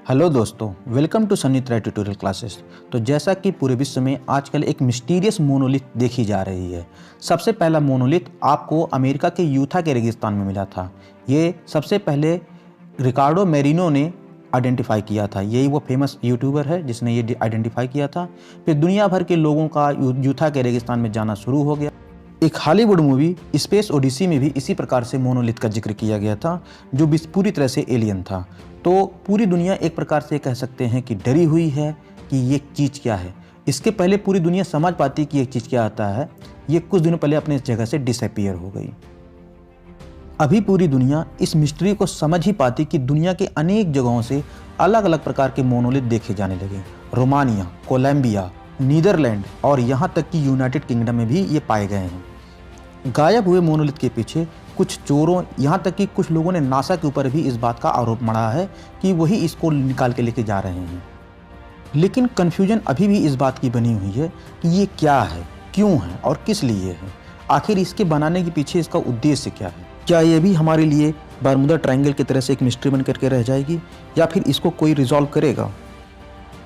Hello दोस्तों, welcome to Sunny ट्राई tutorial classes. तो जैसा कि पूरे विश्व में आजकल एक मिस्टीरियस मोनोलिथ देखी जा रही है। सबसे पहला मोनोलिथ आपको अमेरिका के यूथा के रेगिस्तान में मिला था। ये सबसे पहले रिकार्डो मेरिनो ने आइडेंटिफाई किया था। यही वो फेमस यूट्यूबर है जिसने ये आइडेंटिफाई किया था। फिर दुनिया भर के लोगों का यूथा के रेगिस्तान में जाना शुरू हो गया। एक हॉलीवुड मूवी स्पेस ओडिसी में भी इसी प्रकार से मोनोलिथ का जिक्र किया गया था, जो पूरी तरह से एलियन था। तो पूरी दुनिया एक प्रकार से कह सकते हैं कि डरी हुई है कि ये चीज़ क्या है। इसके पहले पूरी दुनिया समझ पाती कि ये चीज़ क्या आता है, ये कुछ दिनों पहले अपने जगह से डिसअपीयर हो गई। अभी पूरी दुनिया इस मिस्ट्री को समझ ही पाती कि दुनिया के अनेक जगहों से अलग अलग प्रकार के मोनोलिथ देखे जाने लगे। रोमानिया, कोलंबिया, नीदरलैंड और यहाँ तक कि यूनाइटेड किंगडम में भी ये पाए गए हैं। गायब हुए मोनोलिथ के पीछे कुछ चोरों, यहाँ तक कि कुछ लोगों ने नासा के ऊपर भी इस बात का आरोप मढ़ा है कि वही इसको निकाल के लेके जा रहे हैं। लेकिन कन्फ्यूजन अभी भी इस बात की बनी हुई है कि ये क्या है, क्यों है और किस लिए है। आखिर इसके बनाने के पीछे इसका उद्देश्य क्या है। क्या ये भी हमारे लिए बर्मुदा ट्रायंगल की तरह से एक मिस्ट्री बन करके रह जाएगी, या फिर इसको कोई रिजॉल्व करेगा।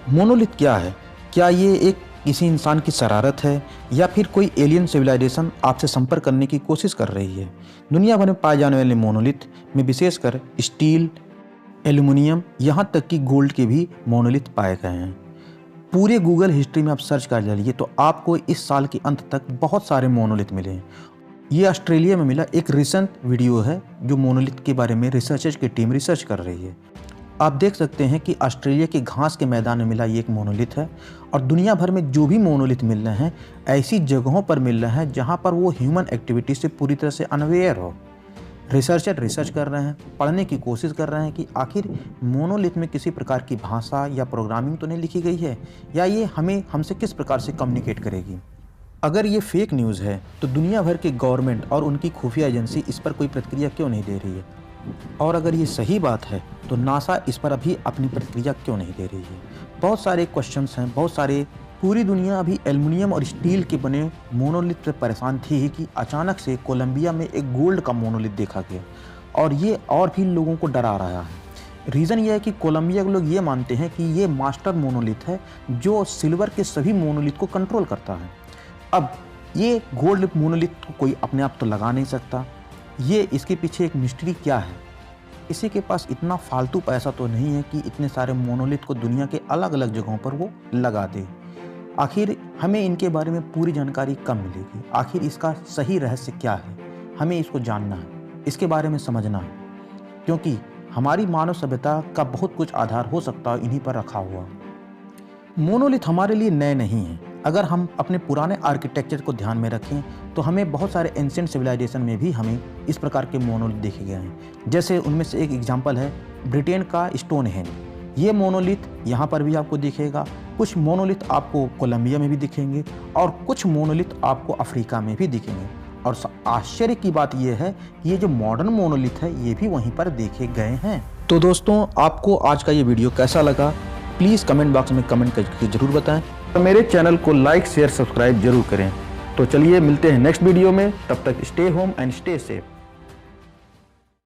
मोनोलिथ क्या है? क्या ये एक किसी इंसान की शरारत है, या फिर कोई एलियन सिविलाइजेशन आपसे संपर्क करने की कोशिश कर रही है। दुनिया भर में पाए जाने वाले मोनोलिथ में विशेषकर स्टील, एल्युमिनियम, यहाँ तक कि गोल्ड के भी मोनोलिथ पाए गए हैं। पूरे गूगल हिस्ट्री में आप सर्च कर डालिए तो आपको इस साल के अंत तक बहुत सारे मोनोलिथ मिले हैं। ये ऑस्ट्रेलिया में मिला एक रिसेंट वीडियो है जो मोनोलिथ के बारे में रिसर्चर्स की टीम रिसर्च कर रही है। आप देख सकते हैं कि ऑस्ट्रेलिया के घास के मैदान में मिला ये एक मोनोलिथ है। और दुनिया भर में जो भी मोनोलिथ मिल रहे हैं ऐसी जगहों पर मिल रहे हैं जहां पर वो ह्यूमन एक्टिविटी से पूरी तरह से अनअवेयर हो। रिसर्चर रिसर्च कर रहे हैं, पढ़ने की कोशिश कर रहे हैं कि आखिर मोनोलिथ में किसी प्रकार की भाषा या प्रोग्रामिंग तो नहीं लिखी गई है, या ये हमसे किस प्रकार से कम्युनिकेट करेगी। अगर ये फेक न्यूज़ है तो दुनिया भर के गवर्नमेंट और उनकी खुफिया एजेंसी इस पर कोई प्रतिक्रिया क्यों नहीं दे रही है। और अगर ये सही बात है तो नासा इस पर अभी अपनी प्रतिक्रिया क्यों नहीं दे रही है। बहुत सारे क्वेश्चंस हैं, बहुत सारे। पूरी दुनिया अभी एल्युमिनियम और स्टील के बने मोनोलिथ पर परेशान थी कि अचानक से कोलंबिया में एक गोल्ड का मोनोलिथ देखा गया, और ये और भी लोगों को डरा रहा है। रीज़न ये है कि कोलंबिया के लोग ये मानते हैं कि ये मास्टर मोनोलिथ है जो सिल्वर के सभी मोनोलिथ को कंट्रोल करता है। अब ये गोल्ड मोनोलिथ को कोई अपने आप तो लगा नहीं सकता। ये इसके पीछे एक मिस्ट्री क्या है। किसी के पास इतना फालतू पैसा तो नहीं है कि इतने सारे मोनोलिथ को दुनिया के अलग अलग जगहों पर वो लगा दे। आखिर हमें इनके बारे में पूरी जानकारी कब मिलेगी। आखिर इसका सही रहस्य क्या है, हमें इसको जानना है, इसके बारे में समझना है, क्योंकि हमारी मानव सभ्यता का बहुत कुछ आधार हो सकता है इन्हीं पर रखा हुआ। मोनोलिथ हमारे लिए नए नहीं हैं। अगर हम अपने पुराने आर्किटेक्चर को ध्यान में रखें तो हमें बहुत सारे एंशिएंट सिविलाइजेशन में भी हमें इस प्रकार के मोनोलिथ देखे गए हैं। जैसे उनमें से एक एग्जांपल है ब्रिटेन का स्टोनहेंज। ये मोनोलिथ यहाँ पर भी आपको दिखेगा। कुछ मोनोलिथ आपको कोलंबिया में भी दिखेंगे और कुछ मोनोलिथ आपको अफ्रीका में भी दिखेंगे। और आश्चर्य की बात यह है कि ये जो मॉडर्न मोनोलिथ है ये भी वहीं पर देखे गए हैं। तो दोस्तों, आपको आज का ये वीडियो कैसा लगा प्लीज़ कमेंट बॉक्स में कमेंट करके ज़रूर बताएं। और मेरे चैनल को लाइक शेयर सब्सक्राइब जरूर करें। तो चलिए मिलते हैं नेक्स्ट वीडियो में, तब तक stay home and stay safe.